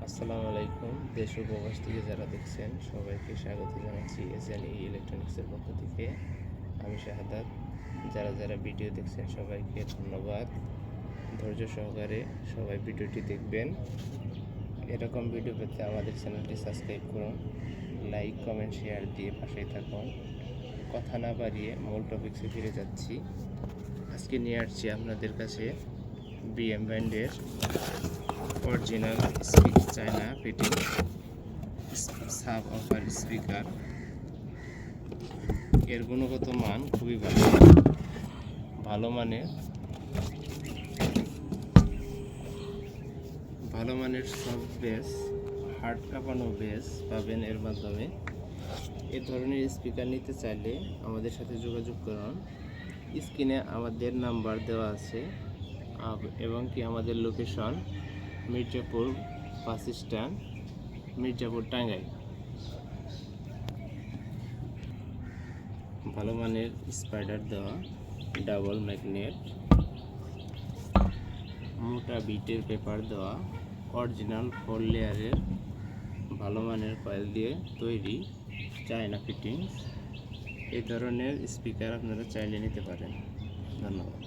আসসালামু আলাইকুম। দেশ ও প্রবাস থেকে যারা দেখছেন সবাইকে স্বাগত জানাচ্ছি এসএনই ইলেকট্রনিক্সের পক্ষ থেকে। আমি শাহাদাত। যারা ভিডিও দেখছেন সবাইকে ধন্যবাদ। ধৈর্য সহকারে সবাই ভিডিওটি দেখবেন। এরকম ভিডিও পেতে আমাদের চ্যানেলটি সাবস্ক্রাইব করুন, লাইক কমেন্ট শেয়ার দিয়ে পাশেই থাকুন। কথা না বাড়িয়ে মূল টপিকসে ফিরে যাচ্ছি। আজকে নিয়ে আসছি আপনাদের কাছে বিএম ব্র্যান্ডের original China fitting sub offer speaker. এর গুণগত মান খুবই ভালো। ভালো মানের সফট বেস, হার্ড কাঁপানো বেস পাবেন এর মাধ্যমে। এ ধরনের স্পিকার নিতে চাইলে আমাদের সাথে যোগাযোগ করুন। স্ক্রিনে আমাদের নাম্বার দেওয়া আছে এবং কি আমাদের location Mirzapur bus stand, Mirzapur, Tangail. ভালো মানের স্পাইডার দেওয়া, ডাবল ম্যাগনেট, মোটা বিটের পেপার দেওয়া, অরিজিনাল 4 লেয়ারের ভালো মানের কয়েল দিয়ে তৈরি চায়না ফিটিংস। এই ধরনের স্পিকার আপনারা চাইলে নিতে পারেন। ধন্যবাদ।